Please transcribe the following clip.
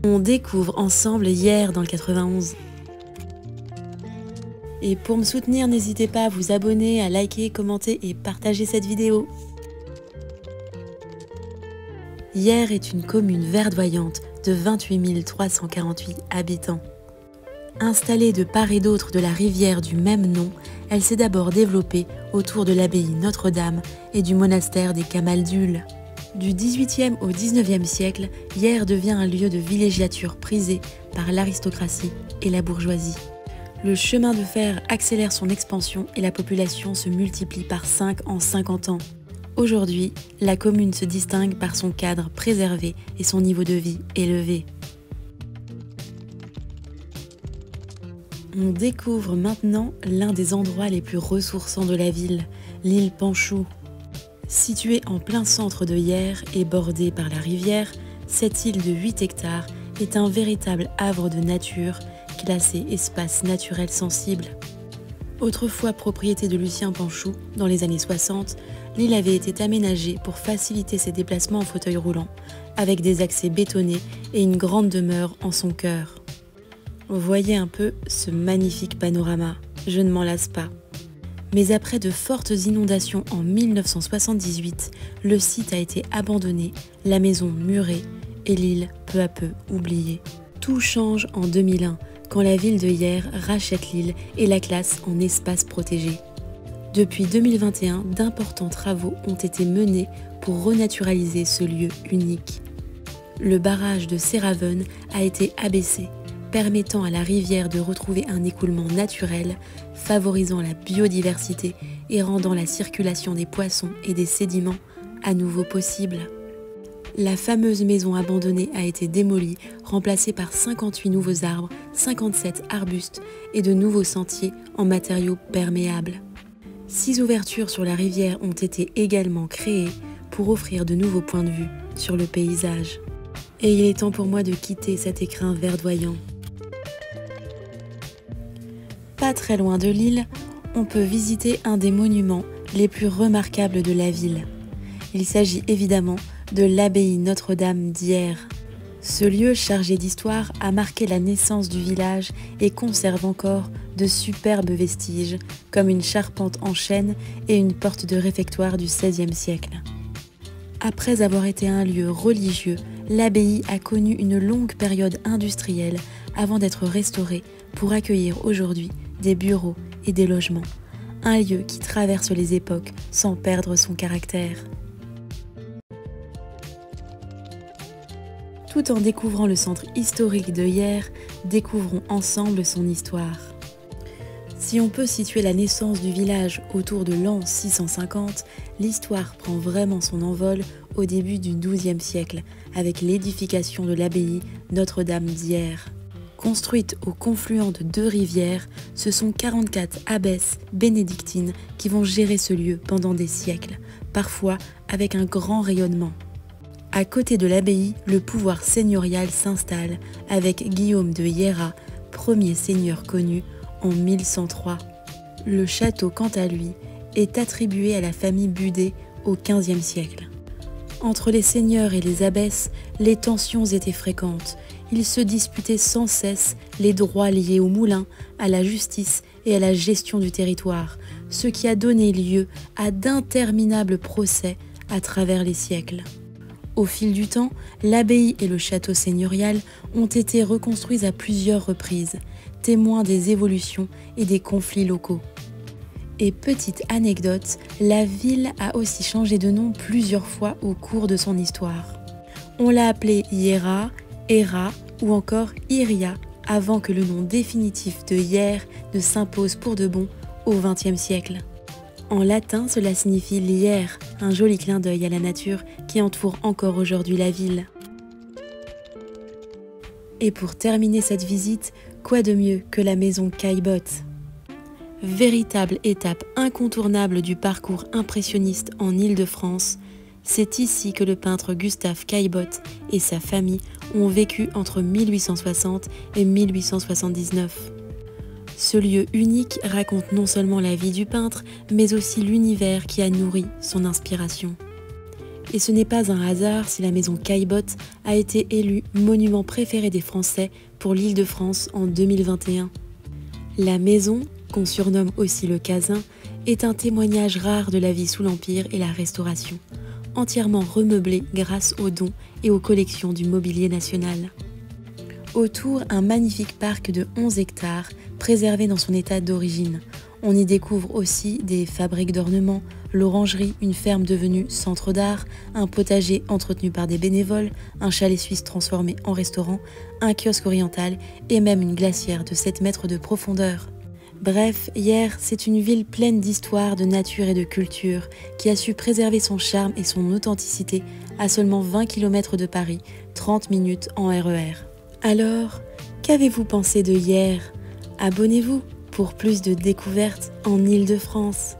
On découvre ensemble Hier dans le 91. Et pour me soutenir, n'hésitez pas à vous abonner, à liker, commenter et partager cette vidéo. Hier est une commune verdoyante de 28 348 habitants. Installée de part et d'autre de la rivière du même nom, elle s'est d'abord développée autour de l'abbaye Notre-Dame et du monastère des Camaldules. Du XVIIIe au XIXe siècle, Hier devient un lieu de villégiature prisé par l'aristocratie et la bourgeoisie. Le chemin de fer accélère son expansion et la population se multiplie par 5 en 50 ans. Aujourd'hui, la commune se distingue par son cadre préservé et son niveau de vie élevé. On découvre maintenant l'un des endroits les plus ressourçants de la ville, l'île Panchou. Située en plein centre de Hier et bordée par la rivière, cette île de 8 hectares est un véritable havre de nature, classé espace naturel sensible. Autrefois propriété de Lucien Panchou, dans les années 60, l'île avait été aménagée pour faciliter ses déplacements en fauteuil roulant, avec des accès bétonnés et une grande demeure en son cœur. Vous voyez un peu ce magnifique panorama, je ne m'en lasse pas. Mais après de fortes inondations en 1978, le site a été abandonné, la maison murée et l'île peu à peu oubliée. Tout change en 2001, quand la ville de Hier rachète l'île et la classe en espace protégé. Depuis 2021, d'importants travaux ont été menés pour renaturaliser ce lieu unique. Le barrage de Séraven a été abaissé, permettant à la rivière de retrouver un écoulement naturel, favorisant la biodiversité et rendant la circulation des poissons et des sédiments à nouveau possible. La fameuse maison abandonnée a été démolie, remplacée par 58 nouveaux arbres, 57 arbustes et de nouveaux sentiers en matériaux perméables. 6 ouvertures sur la rivière ont été également créées pour offrir de nouveaux points de vue sur le paysage. Et il est temps pour moi de quitter cet écrin verdoyant. Pas très loin de l'île, on peut visiter un des monuments les plus remarquables de la ville. Il s'agit évidemment de l'abbaye Notre-Dame d'Hier. Ce lieu chargé d'histoire a marqué la naissance du village et conserve encore de superbes vestiges, comme une charpente en chêne et une porte de réfectoire du XVIe siècle. Après avoir été un lieu religieux, l'abbaye a connu une longue période industrielle avant d'être restaurée pour accueillir aujourd'hui des bureaux et des logements. Un lieu qui traverse les époques sans perdre son caractère. Tout en découvrant le centre historique de Hier, découvrons ensemble son histoire. Si on peut situer la naissance du village autour de l'an 650, l'histoire prend vraiment son envol au début du XIIe siècle, avec l'édification de l'abbaye Notre-Dame d'Hier. Construite au confluent de 2 rivières, ce sont 44 abbesses bénédictines qui vont gérer ce lieu pendant des siècles, parfois avec un grand rayonnement. À côté de l'abbaye, le pouvoir seigneurial s'installe avec Guillaume de Hiéras, premier seigneur connu en 1103. Le château, quant à lui, est attribué à la famille Budé au XVe siècle. Entre les seigneurs et les abbesses, les tensions étaient fréquentes. Ils se disputaient sans cesse les droits liés au moulin, à la justice et à la gestion du territoire, ce qui a donné lieu à d'interminables procès à travers les siècles. Au fil du temps, l'abbaye et le château seigneurial ont été reconstruits à plusieurs reprises, témoins des évolutions et des conflits locaux. Et petite anecdote, la ville a aussi changé de nom plusieurs fois au cours de son histoire. On l'a appelée Hiera, Héra ou encore Iria avant que le nom définitif de Hier ne s'impose pour de bon au XXe siècle. En latin, cela signifie lierre, un joli clin d'œil à la nature qui entoure encore aujourd'hui la ville. Et pour terminer cette visite, quoi de mieux que la maison Caillebotte ? Véritable étape incontournable du parcours impressionniste en Île-de-France, c'est ici que le peintre Gustave Caillebotte et sa famille ont vécu entre 1860 et 1879. Ce lieu unique raconte non seulement la vie du peintre, mais aussi l'univers qui a nourri son inspiration. Et ce n'est pas un hasard si la maison Caillebotte a été élue monument préféré des Français pour l'Île-de-France en 2021. La maison, qu'on surnomme aussi le Casin, est un témoignage rare de la vie sous l'Empire et la Restauration, entièrement remeublée grâce aux dons et aux collections du mobilier national. Autour, un magnifique parc de 11 hectares, préservé dans son état d'origine. On y découvre aussi des fabriques d'ornements, l'orangerie, une ferme devenue centre d'art, un potager entretenu par des bénévoles, un chalet suisse transformé en restaurant, un kiosque oriental et même une glacière de 7 mètres de profondeur. Bref, Hyères, c'est une ville pleine d'histoire, de nature et de culture, qui a su préserver son charme et son authenticité à seulement 20 km de Paris, 30 minutes en RER. Alors, qu'avez-vous pensé de Hyères ? Abonnez-vous pour plus de découvertes en Île-de-France.